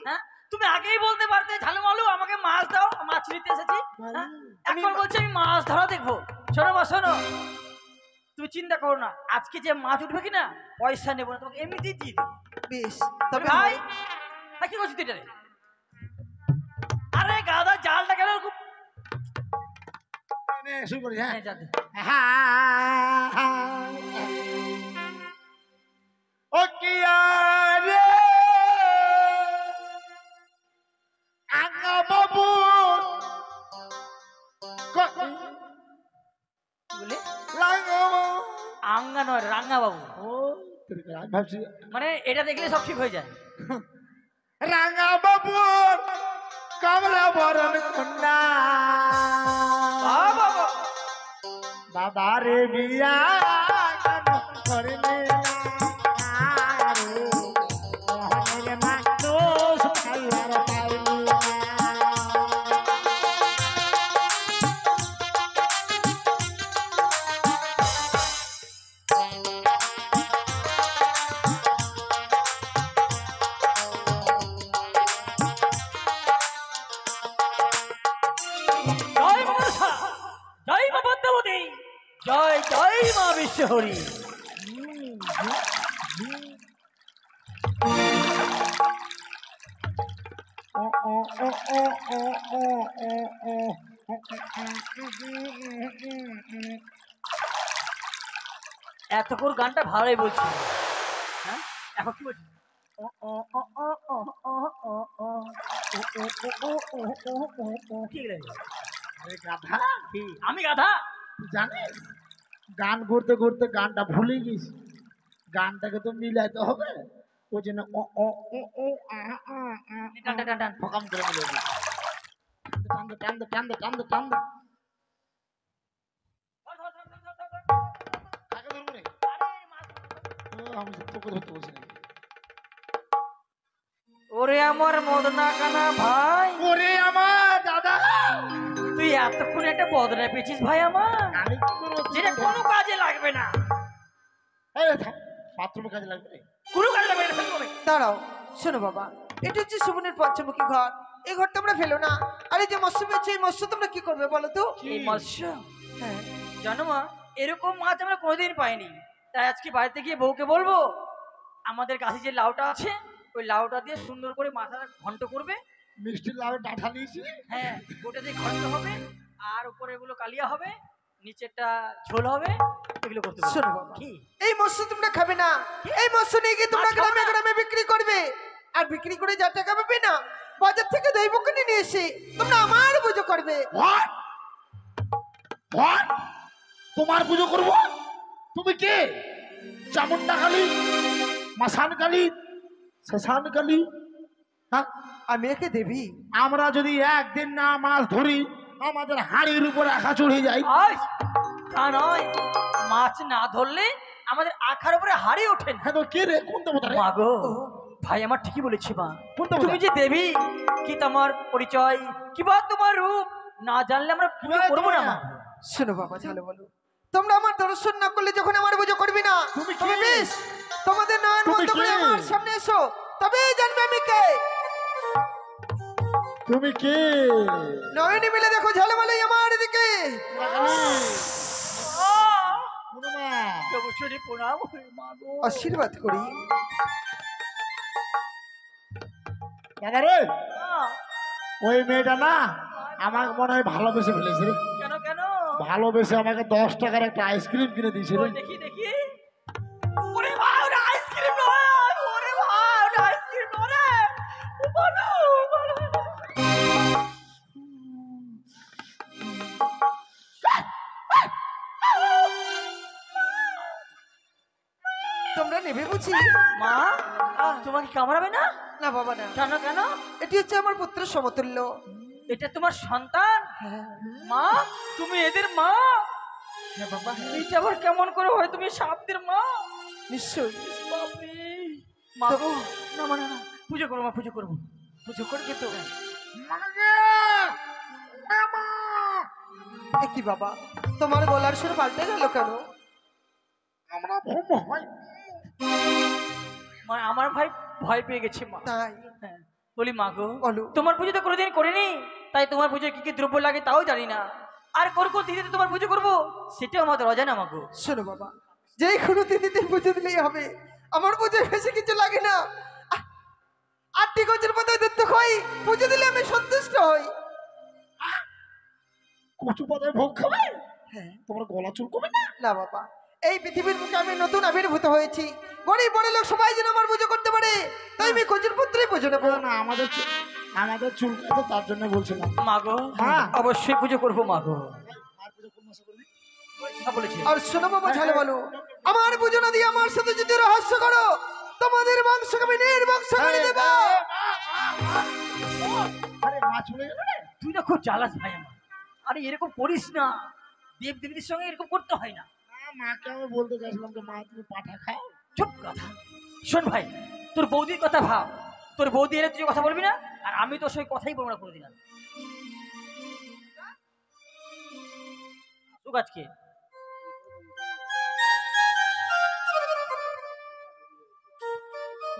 হ্যাঁ, তুমি আগেই বলতে পারতে ঝালুমালু আমাকে মাছ দাও, মাছ নিতে এসেছি। হ্যাঁ, এখন বলছি আমি মাছ ধরা দেখবো। শোনো মা শোনো, তুমি চিন্তা করো না, আজকে যে মাছ উঠবে কিনা পয়সা নেবো না, তোমাকে এমনিতেই দিয়ে দেবো। বেশ, তবে তবে ভাই ভাই, কি করছিস তুই এটা রে? আরে গাদা জালটা কেন খুব নে, শুরু করি। হ্যাঁ যা দে। ও কি রে আঙ্গা বাবু কি বলে? আঙ্গা নয়, রাঙ্গা বাবু। ও আমি ভাবছি মানে এটা দেখলে সব ঠিক হয়ে যায়। রাঙ্গা বাবু কমলা বরণ কন্যা বাবা বাবা, দাদা রে বিয়া কেন করলে না রে? মোহনের মানুষ ভাইয়ার পাইলি না। জয় মা মনসা, জয় মা পদ্মাবতী, জয় জয় মা বিশ্বহরী। ও ও ও ও ও ও ও ও এতক্ষণ গানটা ভালোই বলছি। হ্যাঁ, এখন কি বলছি? ঠিক আছে। আরে গাধা, কি আমি গাধা? তুই জানিস গান করতে করতে গানটা ভুলে গেছি, গানটাকে তো মিলাইতে হবে। ওই জন্য ও ও ও ও টান টান টান টান। ফকাম করে মিলে দিই। টানতে টানতে টানতে টানতে টানতে ধর, ধর, ধর, ধর, ধর, ধর। কাকে ধরবো রে? আরে মাছ। ও, আমি তোকে ধরতে বলছি না। ওরে আমার মদনা কানা ভাই, ওরে আমার দাদা, তুই এতক্ষণ একটা বদলা পেয়েছিস ভাই আমার, আমি কি করবো? যেটা কোনো কাজে লাগবে না। বাথরুমে কাজে লাগবে রে। কোনো কাজে লাগবে না, ফেলবো আমি। দাঁড়াও, শোনো বাবা, এটা হচ্ছে সুমনের পঞ্চমুখী ঘর। এই ঘর তোমরা ফেলো না। আর এই যে মৎস্য পেয়েছে, এই মৎস্য তোমরা কি করবে বলো তো? এই মৎস্য, হ্যাঁ, জানো মা, এরকম মাছ আমরা কোনোদিন পাইনি। তাই আজকে বাড়িতে গিয়ে বউকে বলবো আমাদের কাছে যে লাউটা আছে ওই লাউটা দিয়ে সুন্দর করে মাথাটা ঘন্ট করবে। মিষ্টি লাউ ডাঁটা নিয়েছি। হ্যাঁ, ওটা দিয়ে ঘন্ট হবে, আর উপরে এগুলো কালিয়া হবে, নিচেরটা ঝোল হবে, এগুলো করতে বলবো। শোনো বাবা, কি এই মৎস্য তোমরা খাবে না। এই মৎস্য নিয়ে গিয়ে তোমরা মাছ খাবো গ্রামে না? গ্রামে বিক্রি করবে। আর বিক্রি করে যা টাকা পাবে না, বাজার থেকে দৈব কিনে নিয়ে এসে তোমরা আমার পুজো করবে। What? What? তোমার পুজো করব? তুমি কে? চামুন্ডা কালী, মাসান কালী, শ্মশান কালী? হ্যাঁ, আমি একে দেবী। আমরা যদি একদিন না মাছ ধরি আমাদের হাড়ির উপর একা চড়ে যায়। আয়, তা নয়, মাছ না ধরলে আমাদের আখার উপরে হাড়ি ওঠে না। হ্যাঁ তো কে রে? কোন দেবতা রে? মাগো, ভাই আমার ঠিকই বলেছি মা। কোনটা তুমি যে দেবী, কি তোমার পরিচয়, কি বা তোমার রূপ না জানলে আমরা পুজো কিভাবে করবো না তোমার? মা। শোনো বাবা, ঝালু বলো, তোমরা আমার দর্শন না করলে যখন আমার পুজো করবি না, তুমি তবে কে? বেশ তোমাদের নয়ন তুমি বন্ধ করে কে? আমার সামনে এসো, তবেই জানবে আমি কে। তুমি কে? নয়নে মিলে দেখো ঝালমালাই আমার দিকে। জগৎসরে প্রণাম হয়ে মা গো। আশীর্বাদ করি। দাদা রে, মা, ওই মেয়েটা না আমাকে মনে হয় ভালোবেসে ফেলেছে রে। কেন কেন? ভালোবেসে আমাকে 10 টাকার একটা আইসক্রিম কিনে দিয়েছে রে। ওই দেখি দেখি। ওরে ভাই, ওটা আইসক্রিম নয়। ওরে ভাই, ওটা আইসক্রিম নয় রে। ও বলো, বলো। তোমরা নেবে বুঝি? মা, তোমাকে কামড়াবে না? না বাবা না, কেন কেন? এটি হচ্ছে আমার পুত্রের সমতুল্য। এটা তোমার সন্তান? হ্যাঁ মা, তুমি এদের মা? হ্যাঁ বাবা, হ্যাঁ, এটা আবার কেমন করে হয়? তুমি সাপদের মা? নিশ্চয়ই। বাপরে। মা গো, না না না, পুজো করবো মা, পুজো করবো। পুজো করবে তো? মাগে! মামা! এ কি বাবা, তোমার গলার সুর পাল্টে গেল কেন? আমরা ভূম হয়। মা, আমার ভাই ভয় পেয়ে গেছে মা। তাই হ্যাঁ, বলি মা গো, বলো। তোমার পুজো তো কোনোদিন করিনি, তাই তোমার পুজোয় কি কি দ্রব্য লাগে তাও জানি না। আর কোন তিথিতে তোমার পুজো করবো সেটাও আমাদের অজানা মা গো। শোনো বাবা, যেই কোনো তিথিতে পুজো দিলেই হবে, আমার পুজোয় বেশি কিছু লাগে না। 8টি গছের পাতায় দুধ খাই, পুজো দিলে আমি সন্তুষ্ট হই। কচু পাতায় ভোগ খাবে? হ্যাঁ, তোমার গলা চুলকবে না? না বাবা, এই পৃথিবীর মুখে আমি নতুন আবির্ভূত হয়েছি, গরিব বড় লোক সবাই যেন আমার পুজো করতে পারে, তাই আমি কচুর পুত্রই পুজো নেবো। না আমাদের চুলকাতে, তার জন্য বলছিলাম। মা গো, হ্যাঁ। অবশ্যই পুজো করবো মা গো। মার পুজো কোন মাসে করবি? হ্যাঁ, বলেছি। আর শোনো বাবা, ঝালে বলো, আমার পুজো না দিয়ে আমার সাথে যদি রহস্য করো, তোমাদের বংশকে আমি নির্বংশ করে দেব। আরে মা চলে গেল রে। তুই না খুব জ্বালাস ভাই আমার। আরে এরকম করিস না, দেব দেবীদের সঙ্গে এরকম করতে হয় না। না, মাকে আমি বলতে চাইছিলাম যে মা তুমি পাঠা খাও। চুপ কথা। শোন ভাই, তোর বৌদির কথা ভাব। তোর বৌদি এলে তুই কথা বলবি না, আর আমি তো সেই কথাই বলবো না কোনোদিন। তুই আজকে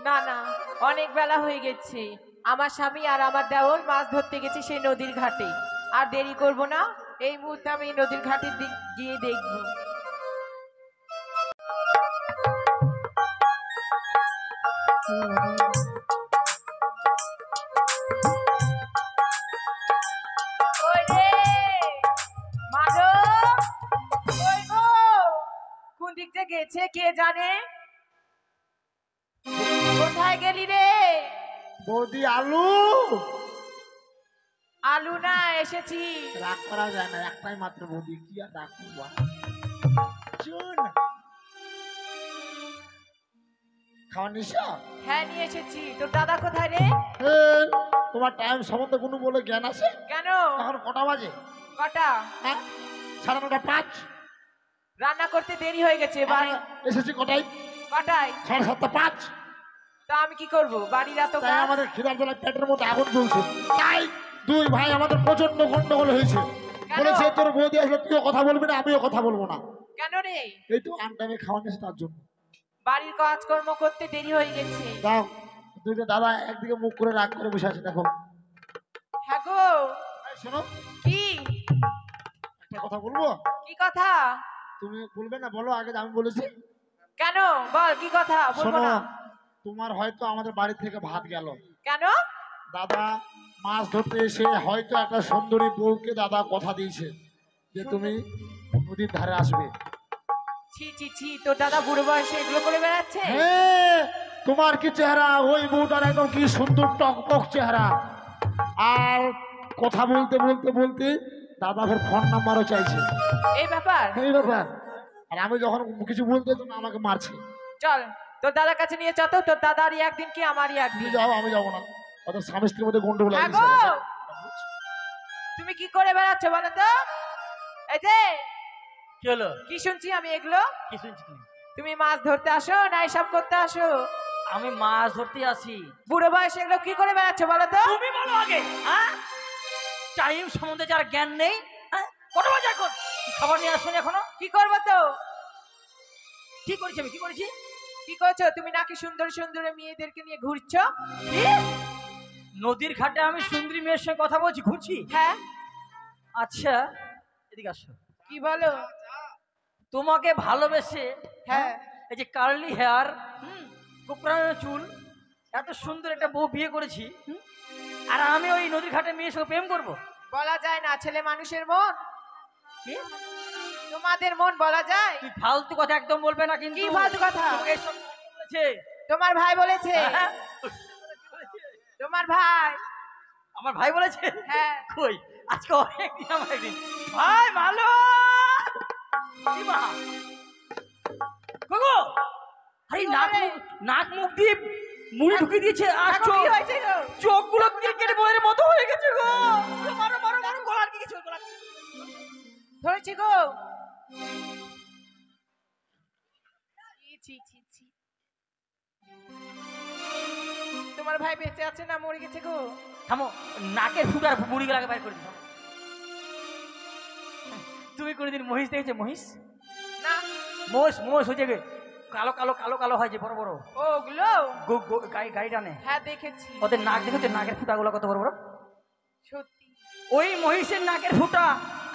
না না, অনেক বেলা হয়ে গেছে। আমার স্বামী আর আমার দেওর মাছ ধরতে গেছে সেই নদীর ঘাটে। আর দেরি করব না, এই মুহূর্তে আমি এই নদীর ঘাটের দিক গিয়ে দেখবো। ওই রে, মাধব, ওই গো, কোন দিক থেকে গেছে কে জানে? কোথায় গেলি রে? বৌদি আলু আলু না, এসেছি। রাগ করা যায় না, একটাই মাত্র বৌদি, কি আর রাগ করবো? চুন খাওয়া নিশা। হ্যাঁ, নিয়ে এসেছি। তোর দাদা কোথায় রে? তোমার টাইম সম্বন্ধে কোনো বলে জ্ঞান আছে? কেন? এখন কটা বাজে? কটা? 9:30। রান্না করতে দেরি হয়ে গেছে। বাড়ি এসেছি কটায়? কটায়? 7:30। তা আমি কি করব? বাড়ির এত তাই কাজ। আমাদের খিদার জ্বালায় পেটের মধ্যে আগুন জ্বলছে। তাই দুই ভাই আমাদের প্রচন্ড গন্ডগোল হয়েছে। কেন? বলেছে তোর বৌদি আসলে তুইও কথা বলবি না, আমিও কথা বলবো না। কেন রে? এই তো আনটাইমে খাওয়া নিয়েছে তার জন্য। বাড়ির কাজকর্ম করতে দেরি হয়ে গেছে। দাও, দুইটা দাদা একদিকে মুখ করে রাগ করে বসে আছে, দেখো। হ্যাঁ গো। এই শোনো, কি? একটা কথা বলবো। কি কথা? তুমি বলবে না? বলো আগে, আমি বলেছি। কেন? বল, কি কথা? বলবো শোনো, না। তোমার হয়তো আমাদের বাড়ি থেকে ভাত গেল। কেন? দাদা মাছ ধরতে এসে হয়তো একটা সুন্দরী বউকে দাদা কথা দিয়েছে যে তুমি নদীর ধারে আসবে। ছি ছি ছি, তোর দাদা বুড়ো বয়সে এগুলো করে বেড়াচ্ছে? হ্যাঁ, তোমার কি চেহারা, ওই বউটার একদম কি সুন্দর টকটক চেহারা। আর কথা বলতে বলতে বলতে দাদা ফের ফোন নাম্বারও চাইছে। এই ব্যাপার? এই ব্যাপার। আর আমি যখন কিছু বলতে তখন আমাকে মারছে। চল, তোর দাদার কাছে নিয়ে চল তো। তোর দাদারই একদিন কি আমারই তুমি একদিন। যাও, আমি যাবো না। ওদের স্বামী স্ত্রীর মধ্যে গন্ডগোল হ্যাঁ লাগিয়েছে। গো। তুমি কি করে বেড়াচ্ছ বলো তো? এই যে, কি হলো? কি শুনছি আমি এগুলো? কি শুনছি তুমি? তুমি মাছ ধরতে আসো না এসব করতে আসো? আমি মাছ ধরতে আসি। বুড়ো বয়সে এগুলো কি করে বেড়াচ্ছ বলো তো? তুমি বলো আগে। হ্যাঁ, টাইম সম্বন্ধে যার জ্ঞান নেই। হ্যাঁ, কত বাজে এখন? খাবার নিয়ে আসুন এখনো। কি করবো তো? কি করেছি আমি? কি করেছি? কি করছো তুমি? নাকি সুন্দর সুন্দর মেয়েদেরকে নিয়ে ঘুরছো? কি? নদীর ঘাটে আমি সুন্দরী মেয়ের সঙ্গে কথা বলছি, ঘুরছি? হ্যাঁ। আচ্ছা, এদিকে আসো। কি বলো? তোমাকে ভালোবেসে, হ্যাঁ। এই যে কার্লি হেয়ার, কোকড়ানো চুল, এত সুন্দর একটা বউ বিয়ে করেছি, আর আমি ওই নদীর ঘাটে মেয়ের সঙ্গে প্রেম করবো? বলা যায় না, ছেলে মানুষের মন। কি? তোমাদের মন বলা যায়? তুই ফালতু কথা একদম বলবে না কিন্তু। কি ফালতু কথা? তোমাকে এসব বলেছে? তোমার ভাই বলেছে। হ্যাঁ? তোমার ভাই। আমার ভাই বলেছে? হ্যাঁ। কই, আজকে অনেকদিন আমার একদিন ভাই ভালো কি মা গো, আরে নাক মুখ দিয়ে মুড়ি ঢুকিয়ে দিয়েছে, আর দেখো কি হয়েছে গো? চোখগুলো ক্রিকেট বলের মতো হয়ে গেছে গো। মারো মারো মারো, গলার কি কিছু ধরেছি গো। ছি, ছি, ছি। তোমার ভাই বেঁচে আছে না মরে গেছে গো? থামো, নাকের ফুটার মুড়ি গলাকে বাইর করে দিও। তুমি কোনোদিন মহিষ দেখেছো? মহিষ না। মোষ মোষ হয়েছে গে, কালো কালো কালো কালো হয় যে বড় বড়, ওগুলো? গাড়ি টানে। হ্যাঁ দেখেছি। ওদের নাক দেখেছো? নাকের ফুটাগুলো কত বড় বড়। সত্যি? ওই মহিষের নাকের ফুটা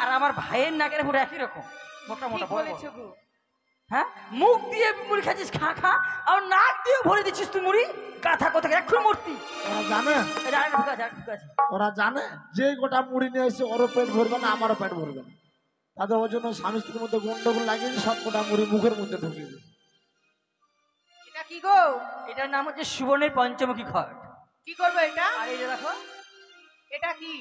আর আমার ভাইয়ের নাকের ফুটা একই রকম, মোটা মোটা ঠিক বড় বড়। বলেছো গো। হ্যাঁ, মুখ দিয়ে মুড়ি খাচ্ছিস খা খা, আর নাক দিয়ে ভরে দিচ্ছিস তুই মুড়ি। গাথা কোথাকে এখন মূর্তি। ওরা জানে, এই যে আরেকটা ঢুকে আছে, আরেকটা ঢুকে আছে। ওরা জানে যে গোটা মুড়ি নিয়ে এসে ওরও পেট ভরবে না, আমারও পেট ভরবে না। তাদের ওই জন্য স্বামী স্ত্রীর মধ্যে গন্ডগোল লাগিয়ে সব গোটা মুড়ি মুখের মধ্যে ঢুকিয়ে দিই। এটা কি গো? এটার নাম হচ্ছে সুবর্ণের পঞ্চমুখী খড়। কি করবো এটা? আর এই যে দেখো, এটা কি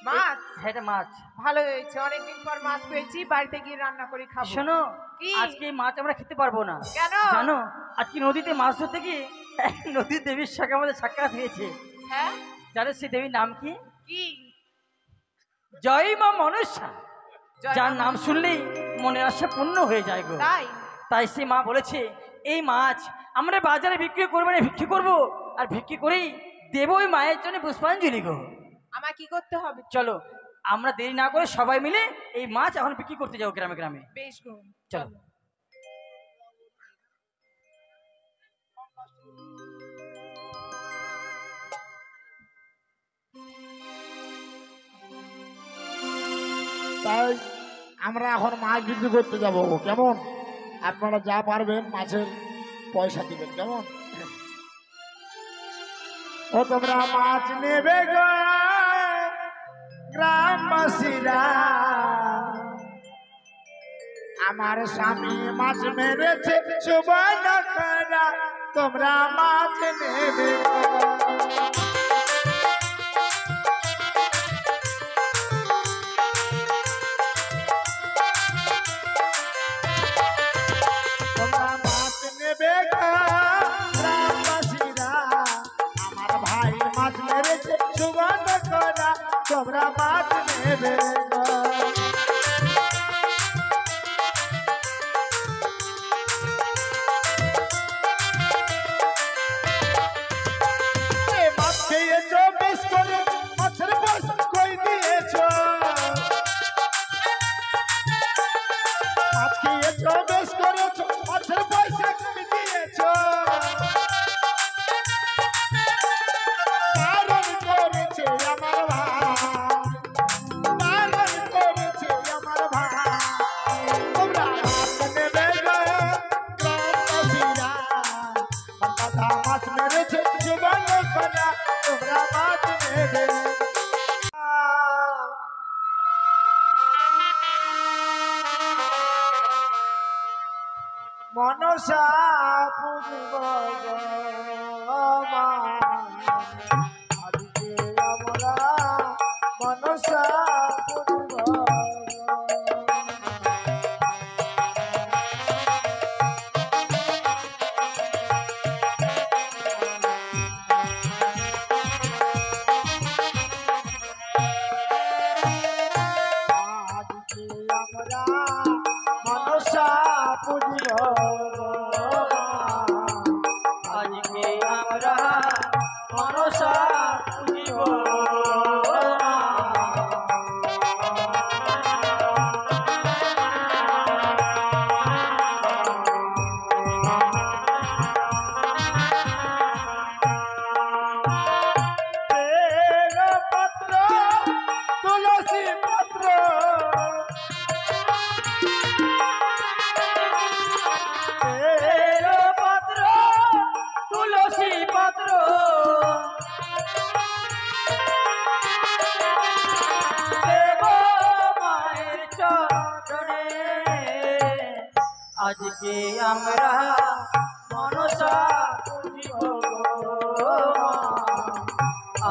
মাছ? হ্যাঁ, এটা মাছ। ভালো হয়েছে, অনেকদিন পর মাছ পেয়েছি, বাড়িতে গিয়ে রান্না করে খাবো। শোনো, কি? আজকে এই মাছ আমরা খেতে পারবো না। কেন? জানো, আজকে নদীতে মাছ ধরতে গিয়ে এক নদীর দেবীর সঙ্গে আমাদের সাক্ষাৎ হয়েছে। হ্যাঁ। জানো সেই দেবীর নাম কি? কি? জয় মা মনসা। জয় যার মা নাম মনসা। শুনলেই মনের আশা পূর্ণ হয়ে যায় গো। তাই? তাই সে মা বলেছে এই মাছ আমরা বাজারে বিক্রি করবো না, বিক্রি করবো, আর বিক্রি করেই দেবো ওই মায়ের জন্য পুষ্পাঞ্জলি গো। আমার কি করতে হবে? চলো আমরা দেরি না করে সবাই মিলে এই মাছ এখন বিক্রি করতে যাবো গ্রামে গ্রামে। বেশ গো, চলো। তাই আমরা এখন মাছ বিক্রি করতে যাবো। কেমন? আপনারা যা পারবেন মাছের পয়সা দিবেন, কেমন? ও তোমরা মাছ নেবে গো গ্রামবাসীরা, আমার স্বামী মাছ মেরেছে সুবর্ণখরা, তোমরা মাছ নেবে গো। তোমরা মাছ নেবে গো গ্রামবাসীরা, আমার ভাই মাছ মেরেছে সুবর্ণখরা, তোমরা মাছ নেবে গো। মাছ খেয়েছো বেশ করে, মাছের পয়সা কই দিয়েছো? মাছ খেয়েছো বেশ করেছো, মাছের পয়সা কই দিয়েছো? বারণ করেছে আমার ভাই, বারণ করেছে আমার ভাই, তোমরা মাছ নেবে গো গ্রামবাসীরা, কথা মাছ মেরেছে সুবর্ণখরা, তোমরা মাছ নেবে। মনসা পুজব মা, আজকে আমরা মনসা পুজব। আজকে আমরা মনসা পুজব, আজকে মনসা পুজিব মা। বেলপত্র তুলসী পত্র বেলপত্র তুলসী পত্র দেব মায়ের চরণে, আজকে আমরা মনসা পুজিব মা।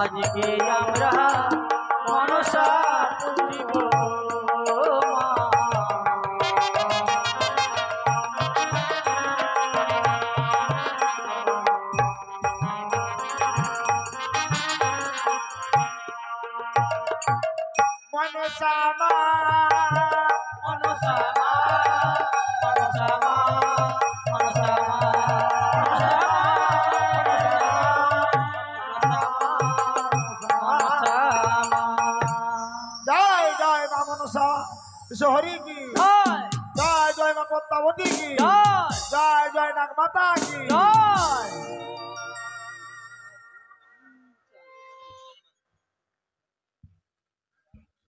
আজকে আমরা মনসা পুজিব মা। মনসা মা মনসা মা, মনসা মা, মনসা মা, মনসা মা, মনসা মা। জয় জয় মা মনসা হরি কি জয় জয় জয় মা পদ্মাবতী কি জয় জয় জয় নাগ মাতা কি জয়।